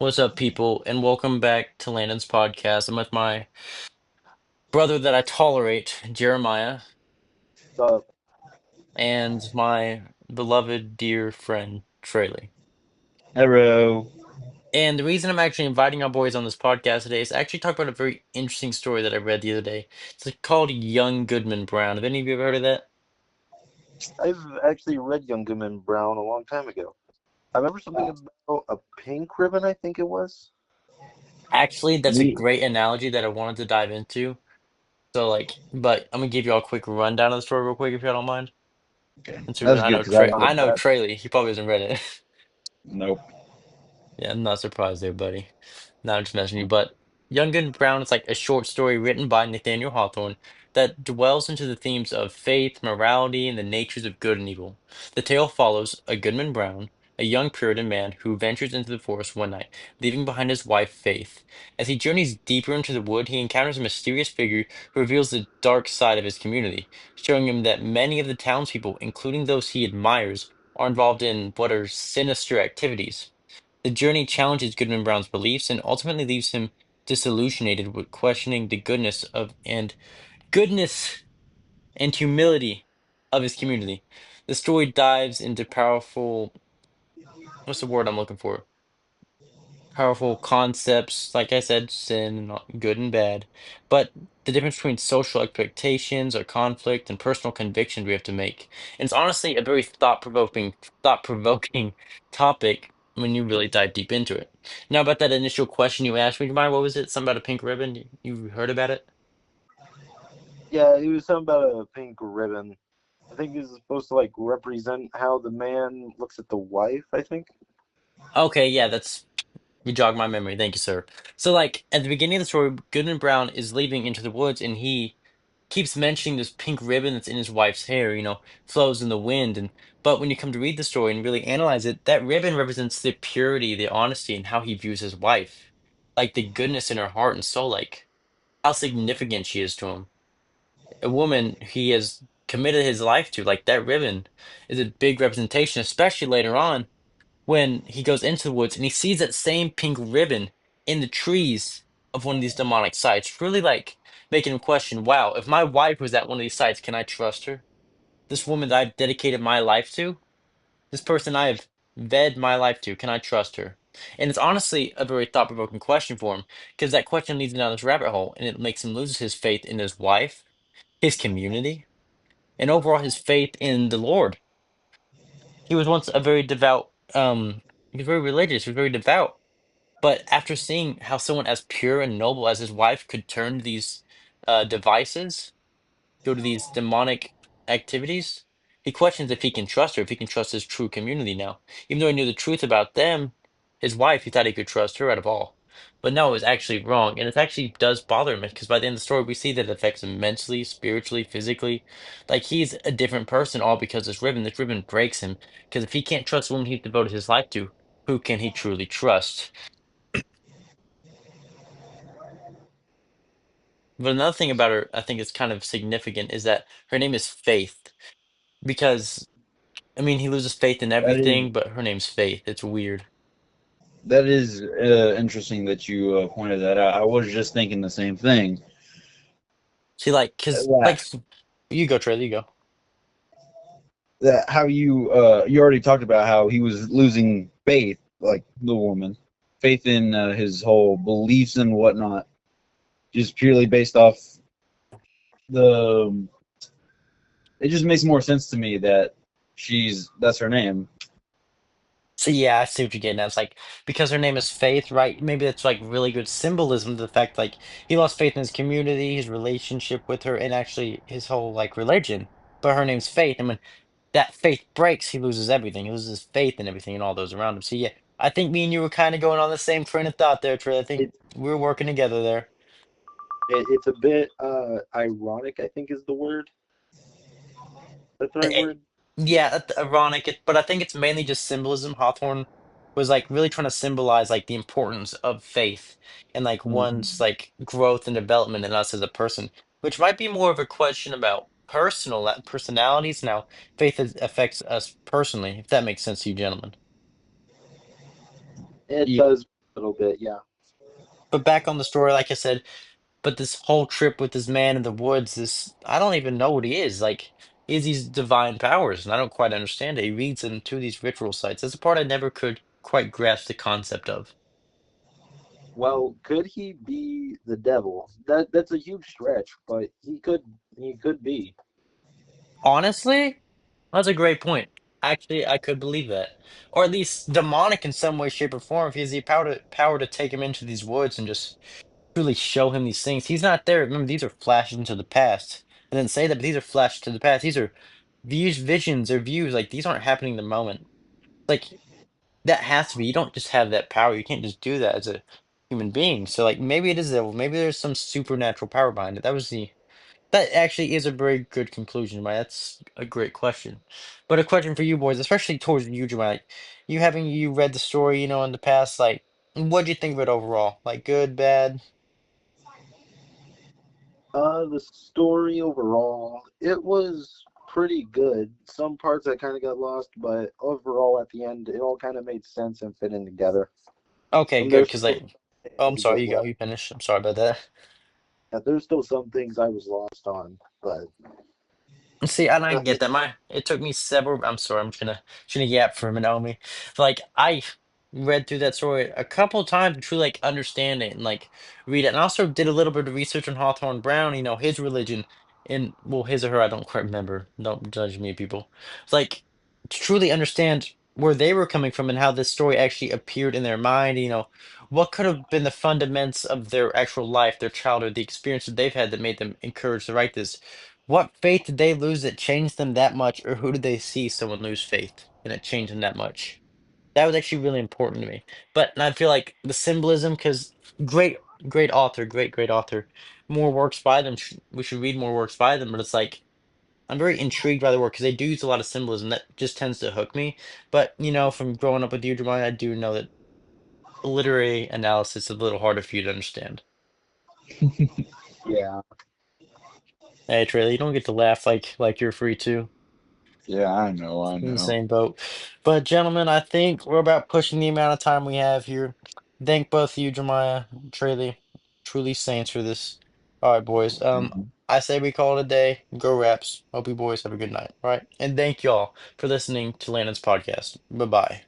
What's up, people, and welcome back to Landon's podcast. I'm with my brother that I tolerate, Jeremiah, So, and my beloved dear friend, Traley. Hello. And the reason I'm actually inviting our boys on this podcast today is to actually talk about a very interesting story that I read the other day. It's called Young Goodman Brown. Have any of you ever heard of that? I've actually read Young Goodman Brown a long time ago. I remember something about a pink ribbon, I think it was. Actually, that's a Me. great analogy that I wanted to dive into. But I'm gonna give you all a quick rundown of the story real quick if you don't mind. Okay. Considering That's I good know because I Trey, Not I a know bad. Traley. He probably hasn't read it. nope. Yeah, I'm not surprised there, buddy. Not just messing you, but Young and Brown is like a short story written by Nathaniel Hawthorne that dwells into the themes of faith, morality, and the natures of good and evil. The tale follows a Goodman Brown, a young Puritan man who ventures into the forest one night, leaving behind his wife, Faith. As he journeys deeper into the wood, he encounters a mysterious figure who reveals the dark side of his community, showing him that many of the townspeople, including those he admires, are involved in what are sinister activities. The journey challenges Goodman Brown's beliefs and ultimately leaves him disillusionated with questioning the goodness and humility of his community. The story dives into powerful, what's the word I'm looking for? Powerful concepts, like I said, sin, good and bad, but the difference between social expectations or conflict and personal conviction we have to make. And it's honestly a very thought provoking topic when you really dive deep into it. Now, about that initial question you asked me, mind, what was it? Something about a pink ribbon? You heard about it? Yeah, it was something about a pink ribbon. I think it's supposed to like represent how the man looks at the wife, I think. Okay, yeah, you jogged my memory. Thank you, sir. So, like, at the beginning of the story, Goodman Brown is leaving into the woods and he keeps mentioning this pink ribbon that's in his wife's hair, flows in the wind. But when you come to read the story and really analyze it, that ribbon represents the purity, the honesty, and how he views his wife. Like the goodness in her heart and soul, like how significant she is to him. A woman he has committed his life to, like that ribbon is a big representation, especially later on when he goes into the woods and he sees that same pink ribbon in the trees of one of these demonic sites, really like making him question, wow, if my wife was at one of these sites, can I trust her? This woman that I've dedicated my life to, this person I have ved my life to, can I trust her? And it's honestly a very thought-provoking question for him, because that question leads him down this rabbit hole and it makes him lose his faith in his wife, his community, and overall his faith in the Lord. He was once a very devout, he was very religious, he was very devout. But after seeing how someone as pure and noble as his wife could turn to these devices, go to these demonic activities, he questions if he can trust her, if he can trust his true community now. Even though he knew the truth about them, his wife, he thought he could trust her out of all. But no, it was actually wrong. And it actually does bother him because by the end of the story, we see that it affects him mentally, spiritually, physically. Like he's a different person all because this ribbon breaks him. Because if he can't trust the woman he's devoted his life to, who can he truly trust? But another thing about her, I think is kind of significant, is that her name is Faith. Because, I mean, he loses faith in That is everything, but her name's Faith. It's weird. that is interesting that you pointed that out. I was just thinking the same thing. Like, That you go, Trey, you go. that how you already talked about how he was losing faith, like the woman, faith in his whole beliefs and whatnot, just purely based off the. It just makes more sense to me that that's her name. So, yeah, I see what you're getting at. It's like, because her name is Faith, right? Maybe that's like really good symbolism to the fact, like, he lost faith in his community, his relationship with her, and actually his whole, like, religion. But her name's Faith. And when that faith breaks, he loses everything. He loses faith in everything and all those around him. So yeah, I think me and you were kind of going on the same train of thought there, Trey. I think It's we were working together there. it's a bit ironic, I think is the word. That's the Eh, right eh, word. yeah, that's ironic, but I think it's mainly just symbolism. Hawthorne was like really trying to symbolize like the importance of faith and like one's Mhm. like growth and development in us as a person, which might be more of a question about personalities. Now, affects us personally, if that makes sense to you, gentlemen. It Yeah, does little bit, yeah. But back on the story, like I said, but this whole trip with this man in the woods, this I don't even know what he is. Like, he has these divine powers, and I don't quite understand it. He reads into these ritual sites. That's the part I never could quite grasp the concept of. Well, could he be the devil? That's a huge stretch, but he could be. Honestly, that's a great point. Actually, I could believe that. Or at least demonic in some way, shape, or form. If he has the power to take him into these woods and just truly show him these things. He's not there. Remember, these are flashes into the past. And then say that, but these are flashes to the past. These are views, visions, or views. Like, these aren't happening in the moment. Like, that has to be. You don't just have that power. You can't just do that as a human being. So, like, maybe it is devil. Maybe there's some supernatural power behind it. That actually is a very good conclusion, Mike. That's a great question. But a question for you boys, especially towards you, Jemai. Like, you read the story, in the past, like, what'd you think of it overall? Like, good, bad? The story overall, it was pretty good. Some parts I kind of got lost, but overall, at the end, it all kind of made sense and fit in together. Okay, good. There's Because still like, oh, I'm things sorry. as You go. well. You finish. I'm sorry about that. Yeah, there's still some things I was lost on, but See, and I nothing. get that. It took me several. I'm sorry. I'm just gonna yap for a minute, Naomi. Like I read through that story a couple times to truly like understand it and like read it, and I also did a little bit of research on Hawthorne Brown. His religion, and well, his or her. I don't quite remember. Don't judge me, people. It's like to truly understand where they were coming from and how this story actually appeared in their mind. What could have been the fundaments of their actual life, their childhood, the experiences they've had that made them encouraged to write this. What faith did they lose that changed them that much, or who did they see someone lose faith and it changed them that much? That was actually really important to me. But and I feel like the symbolism, because great, great author, great author. More works by them. We should read more works by them. But it's like I'm very intrigued by the work because they do use a lot of symbolism that just tends to hook me. But from growing up with you, Jeremiah, I do know that literary analysis is a little harder for you to understand. Yeah. Hey, Trey, you don't get to laugh like you're free to. Yeah, I know, I In the know. same boat. But gentlemen, I think we're about pushing the amount of time we have here. Thank both of you, Jeremiah, Traley, truly saints for this. All right, boys. Mhm. I say we call it a day. Go Raps. Hope you boys have a good night. All right. And thank y'all for listening to Landon's podcast. Bye bye.